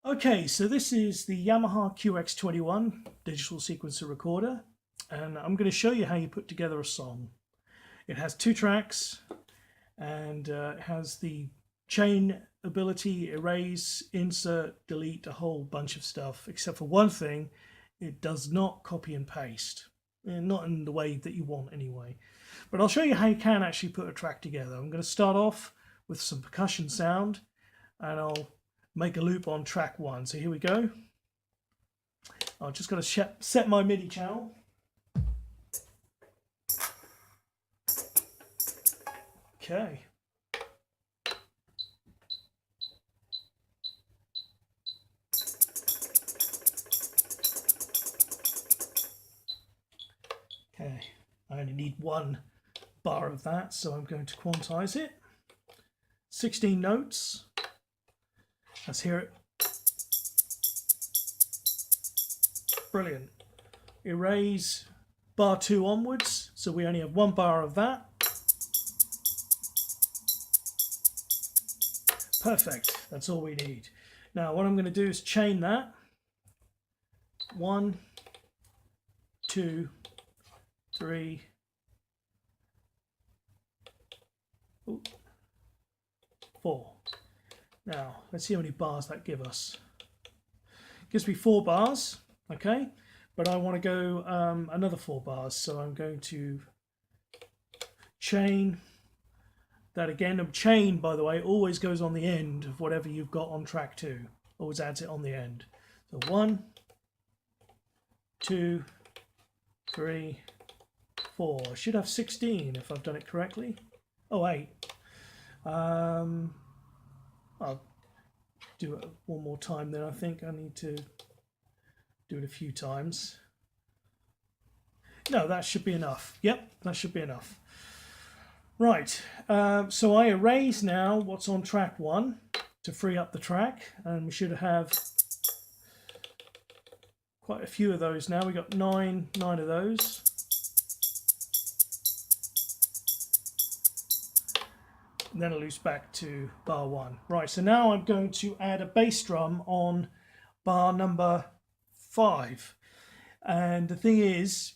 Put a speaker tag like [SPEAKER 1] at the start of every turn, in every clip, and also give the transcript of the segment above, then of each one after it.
[SPEAKER 1] Okay, so this is the Yamaha QX21 digital sequencer recorder, and I'm going to show you how you put together a song. It has 2 tracks, and it has the chain ability, erase, insert, delete, a whole bunch of stuff, except for one thing: it does not copy and paste, not in the way that you want anyway. But I'll show you how you can actually put a track together. I'm going to start off with some percussion sound, and I'll make a loop on track 1. So here we go. I've just got to set my Midi channel. Okay. Okay, I only need 1 bar of that, so I'm going to quantize it. 16 notes. Let's hear it. Brilliant. Erase bar 2 onwards, so we only have 1 bar of that. Perfect, that's all we need. Now what I'm going to do is chain that. 1, 2, 3, 4. Now, let's see how many bars that gives us. It gives me 4 bars, okay? But I want to go another 4 bars, so I'm going to chain that again. A chain, by the way, always goes on the end of whatever you've got on track 2. Always adds it on the end. So 1, 2, 3, 4. I should have 16 if I've done it correctly. Oh, 8. I'll do it one more time then. I think I need to do it a few times. No, that should be enough. Yep, that should be enough. Right, so I erase now what's on track 1 to free up the track, and we should have quite a few of those now. We got 9 of those. And then it loops back to bar 1. Right, so now I'm going to add a bass drum on bar number 5. And the thing is,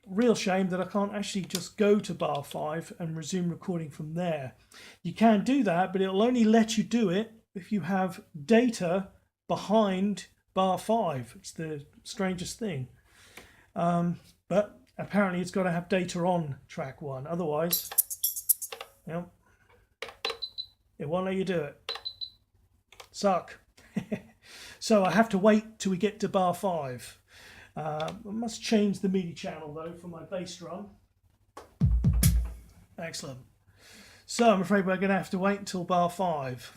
[SPEAKER 1] real shame that I can't actually just go to bar 5 and resume recording from there. You can do that, but it'll only let you do it if you have data behind bar 5. It's the strangest thing. But apparently it's got to have data on track 1. Otherwise, yep, it won't let you do it. Suck. So I have to wait till we get to bar 5. I must change the Midi channel though for my bass drum. Excellent. So I'm afraid we're going to have to wait until bar 5.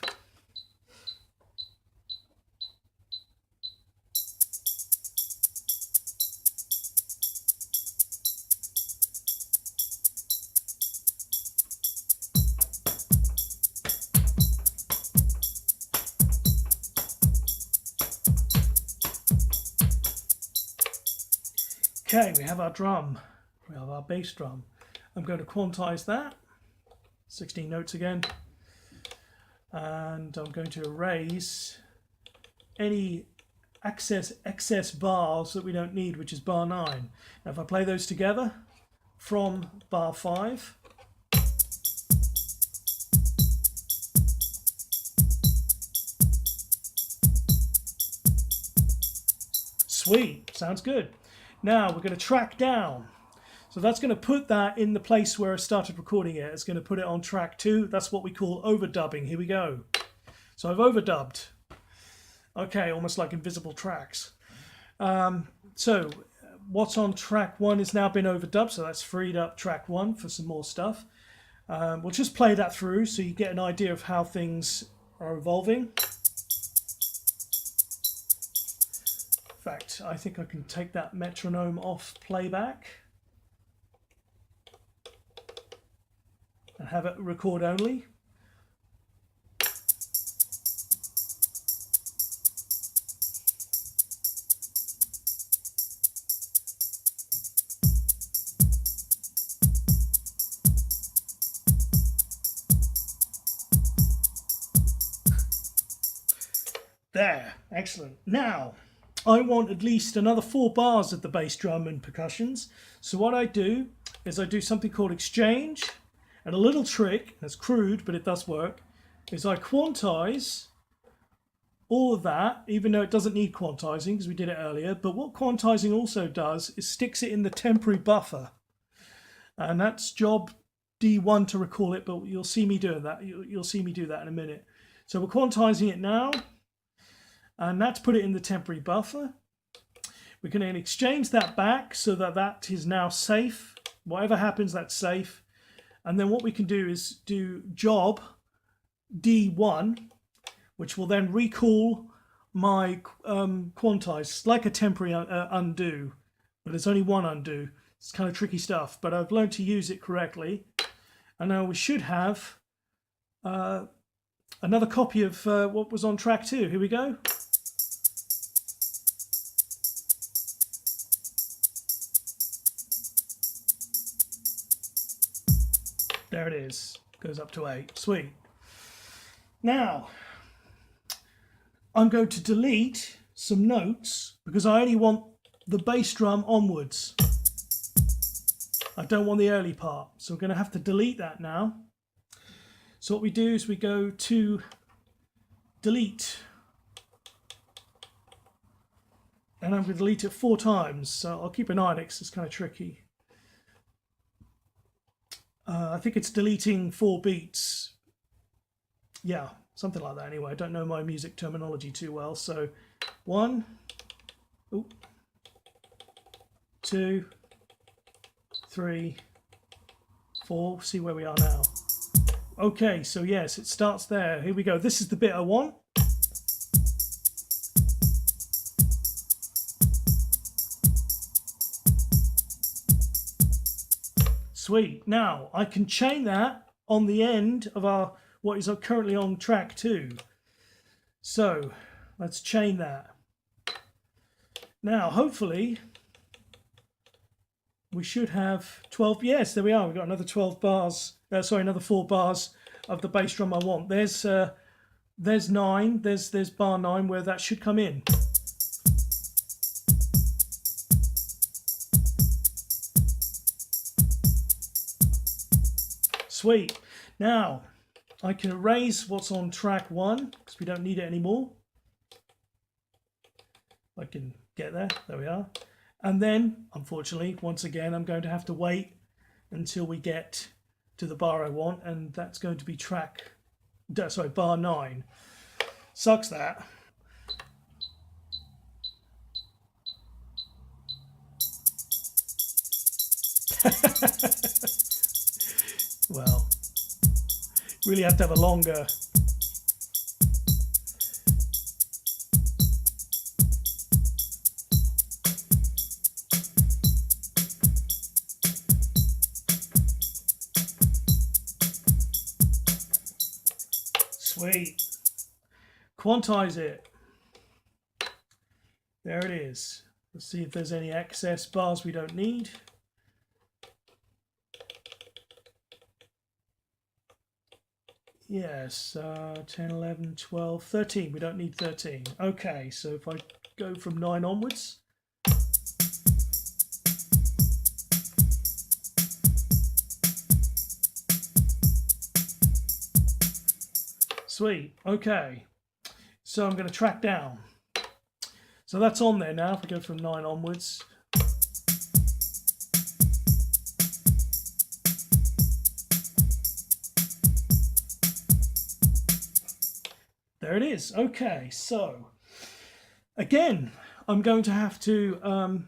[SPEAKER 1] Okay, we have our drum, we have our bass drum. I'm going to quantize that, 16 notes again, and I'm going to erase any excess bars that we don't need, which is bar 9. Now if I play those together from bar 5, sweet, sounds good. Now we're going to track down. So that's going to put that in the place where I started recording it. It's going to put it on track 2. That's what we call overdubbing. Here we go. So I've overdubbed. Okay, almost like invisible tracks. So what's on track 1 has now been overdubbed, so that's freed up track 1 for some more stuff. We'll just play that through so you get an idea of how things are evolving. In fact, I think I can take that metronome off playback and have it record only. There, excellent. Now, I want at least another 4 bars of the bass drum and percussions. So what I do is I do something called exchange, and a little trick, that's crude, but it does work, is I quantize all of that, even though it doesn't need quantizing because we did it earlier. But what quantizing also does is sticks it in the temporary buffer. And that's job D1 to recall it, but you'll see me doing that. You'll see me do that in a minute. So we're quantizing it now, and that's put it in the temporary buffer. We're going to exchange that back so that that is now safe. Whatever happens, that's safe. And then what we can do is do job D1, which will then recall my quantize, like a temporary undo, but there's only one undo. It's kind of tricky stuff, but I've learned to use it correctly. And now we should have another copy of what was on track 2. Here we go. There it is. Goes up to 8. Sweet. Now, I'm going to delete some notes because I only want the bass drum onwards. I don't want the early part, so we're going to have to delete that now. So what we do is we go to delete, and I'm going to delete it 4 times, so I'll keep an eye on it because it's kind of tricky. I think it's deleting 4 beats. Yeah, something like that anyway. I don't know my music terminology too well. So 1, 2, 3, 4. See where we are now. Okay, so yes, it starts there. Here we go. This is the bit I want. Sweet. Now I can chain that on the end of our what is currently on track 2. So let's chain that. Now hopefully we should have 12. Yes, there we are. We've got another 12 bars. Another 4 bars of the bass drum I want. There's 9. There's bar 9 where that should come in. Sweet. Now I can erase what's on track 1 because we don't need it anymore. I can get there. There we are. And then, unfortunately, once again, I'm going to have to wait until we get to the bar I want, and that's going to be bar 9. Sucks that. Well, really have to have a longer. Sweet. Quantize it. There it is. Let's see if there's any excess bars we don't need. Yes, 10, 11, 12, 13. We don't need 13. Okay, so if I go from 9 onwards. Sweet. Okay, so I'm going to track down. So that's on there now. If we go from 9 onwards. There it is. Okay, so again, I'm going to have to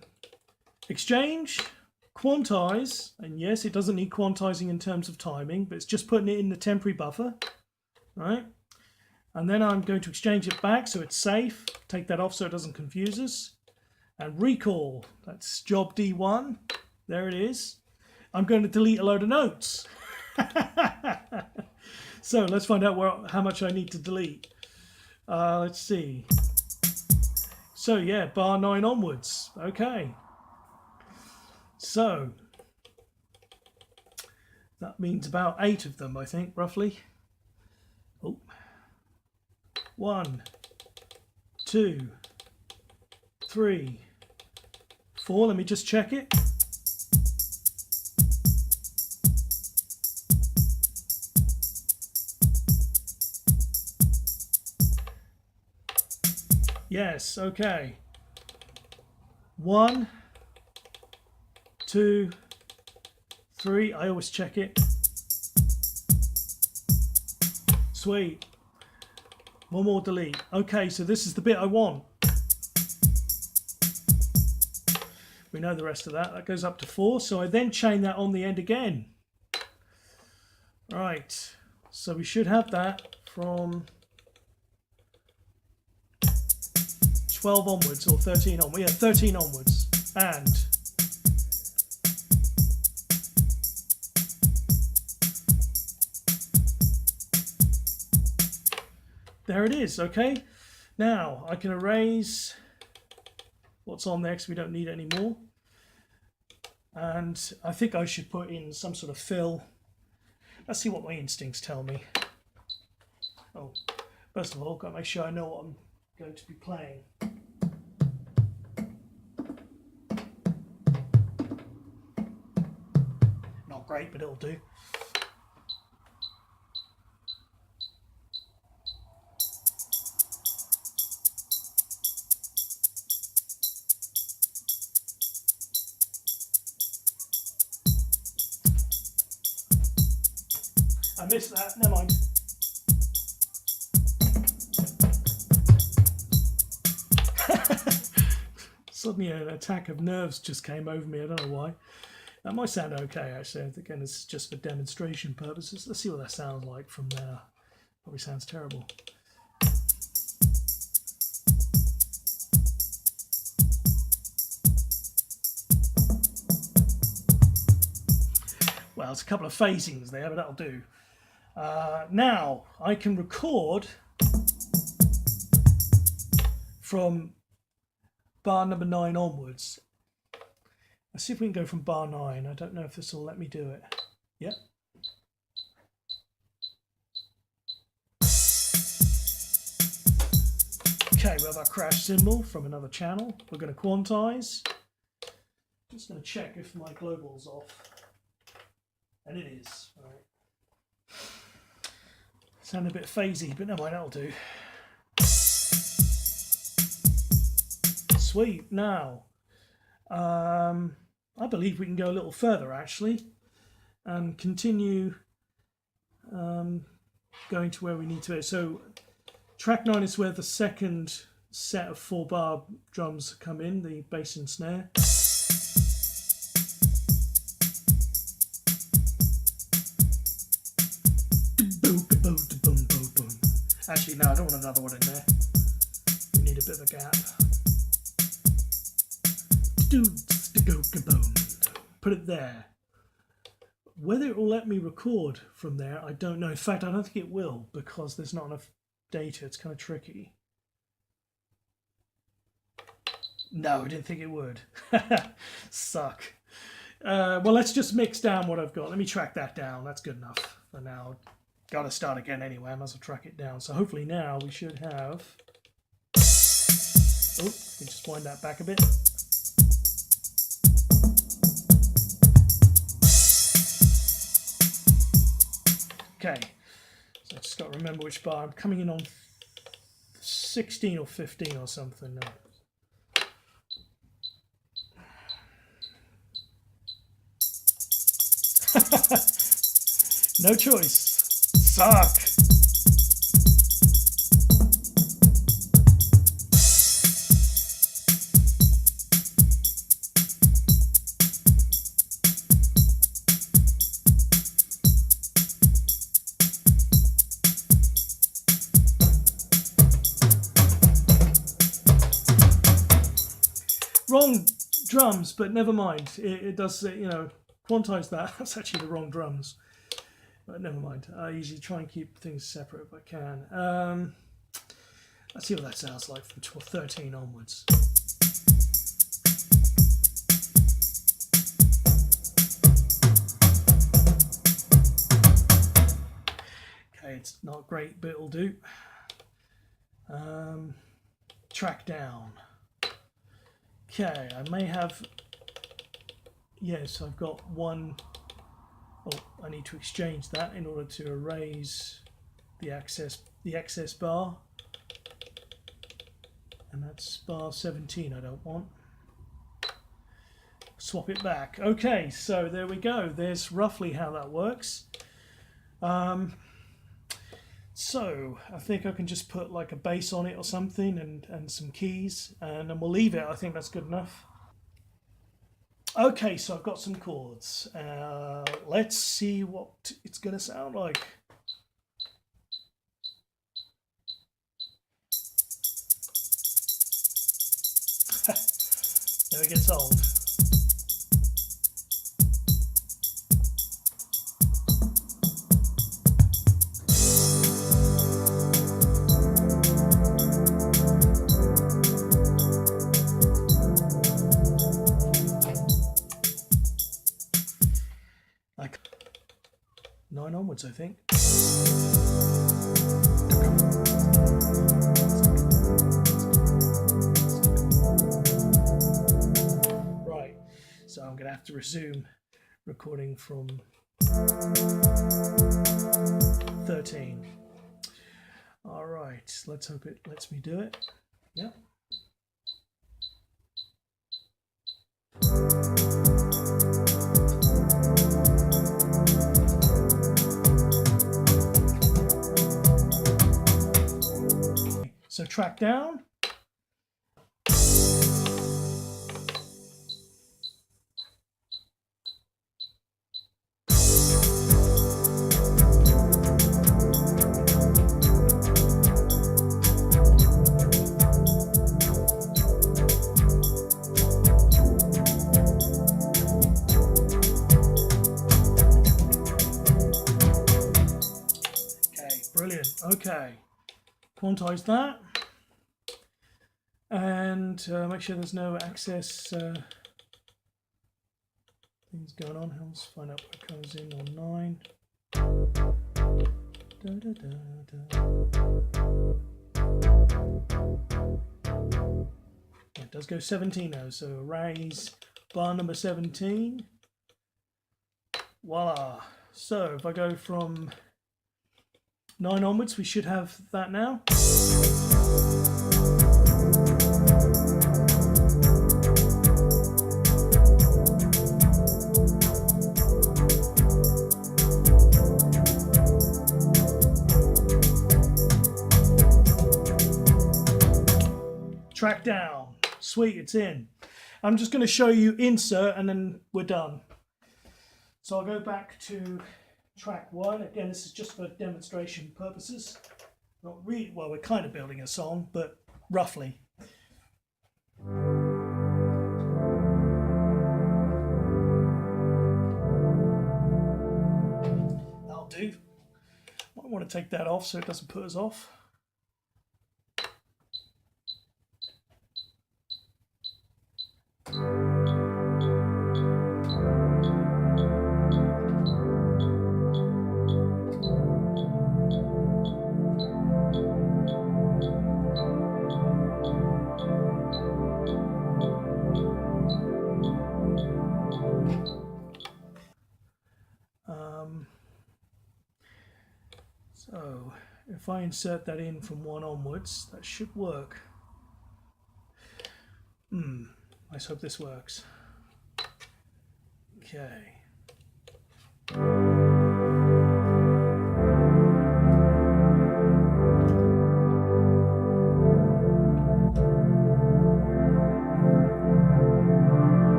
[SPEAKER 1] exchange, quantize, and yes, it doesn't need quantizing in terms of timing, but it's just putting it in the temporary buffer, right? And then I'm going to exchange it back so it's safe, take that off so it doesn't confuse us, and recall. That's job D1. There it is. I'm going to delete a load of notes. So let's find out how much I need to delete. Let's see. So yeah, bar 9 onwards. Okay. So that means about 8 of them, I think, roughly. Oh. 1, 2, 3, 4. Let me just check it. Yes, okay. 1, 2, 3. I always check it. Sweet. One more delete. Okay, so this is the bit I want. We know the rest of that. That goes up to 4. So I then chain that on the end again. Right. So we should have that from 12 onwards or 13 onwards. Yeah, 13 onwards. And there it is. Okay. Now I can erase what's on there because we don't need it anymore. And I think I should put in some sort of fill. Let's see what my instincts tell me. Oh, first of all, got to make sure I know what I'm going to be playing. Not great, but it'll do. I missed that, never mind. Suddenly an attack of nerves just came over me, I don't know why. That might sound okay actually, again it's just for demonstration purposes. Let's see what that sounds like from there. Probably sounds terrible. Well, it's a couple of phasings there, but that'll do. Now I can record from bar number 9 onwards. Let's see if we can go from bar 9. I don't know if this will let me do it. Yep. Okay, we have our crash symbol from another channel. We're going to quantize. Just going to check if my global's off. And it is. All right. Sound a bit phasey, but never mind, that'll do. Sweet. Now, I believe we can go a little further actually and continue going to where we need to be. So track 9 is where the second set of 4-bar drums come in, the bass and snare. Actually, no, I don't want another one in there. We need a bit of a gap. Put it there. Whether it will let me record from there, I don't know. In fact, I don't think it will because there's not enough data. It's kind of tricky. No, I didn't think it would. Suck. Well, let's just mix down what I've got. Let me track that down. That's good enough for now. Got to start again anyway. I might as well track it down. So hopefully now we should have... Oh, let me just wind that back a bit. Okay, so I just got to remember which bar. I'm coming in on 16 or 15 or something now. No choice. Suck. Wrong drums, but never mind. It does, you know, quantize that. That's actually the wrong drums. But never mind. I usually try and keep things separate if I can. Let's see what that sounds like from 13 onwards. Okay, it's not great, but it'll do. track down. Okay, I may have, yes, I've got one. Oh, I need to exchange that in order to erase the excess bar, and that's bar 17 I don't want. Swap it back. Okay, so there we go. There's roughly how that works. So I think I can just put like a bass on it or something, and some keys, and then we'll leave it. I think that's good enough. Okay, so I've got some chords. Let's see what it's going to sound like. Never gets old. Like 9 onwards, I think. Right, so I'm going to have to resume recording from 13. All right, let's hope it lets me do it. Yep. So track down. Okay, brilliant. Okay, quantize that. And make sure there's no access things going on. Let's find out what comes in on 9. Da, da, da, da. It does go 17 now, so raise bar number 17. Voila. So if I go from 9 onwards, we should have that now. Track down. Sweet, it's in. I'm just going to show you insert and then we're done. So I'll go back to track 1. Again, this is just for demonstration purposes. Not really, well, we're kind of building a song, but roughly. That'll do. Might want to take that off so it doesn't put us off. So if I insert that in from 1 onwards, that should work. Let's hope this works. Okay.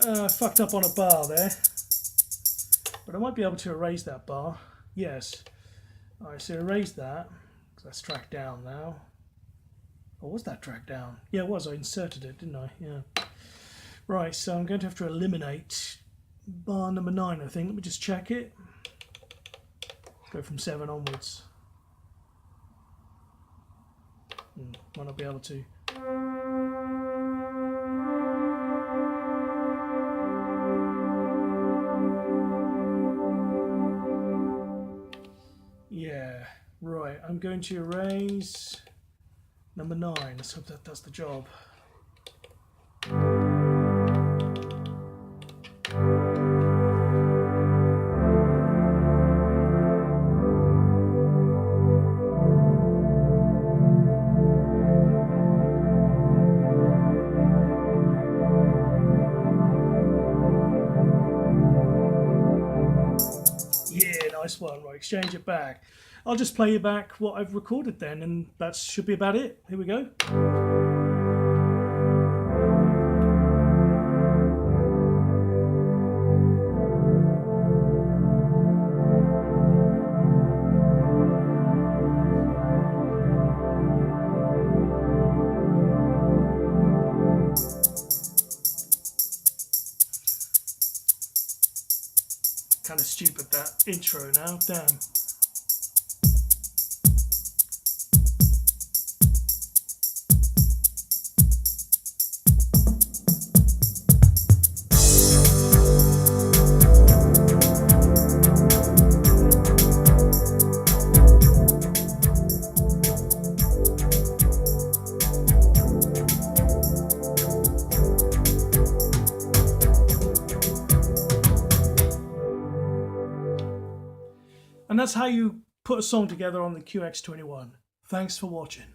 [SPEAKER 1] I fucked up on a bar there, but I might be able to erase that bar. Yes. Alright, so erase that, because that's tracked down now. Or was that tracked down? Yeah, it was. I inserted it, didn't I? Yeah. Right, so I'm going to have to eliminate bar number 9, I think. Let me just check it. Go from 7 onwards. Might not be able to. going to erase number 9. Let's hope that does the job. Nice one. Right, exchange it back. I'll just play you back what I've recorded then, and that should be about it. Here we go. Kind of stupid, that intro now, damn. And that's how you put a song together on the QX21. Thanks for watching.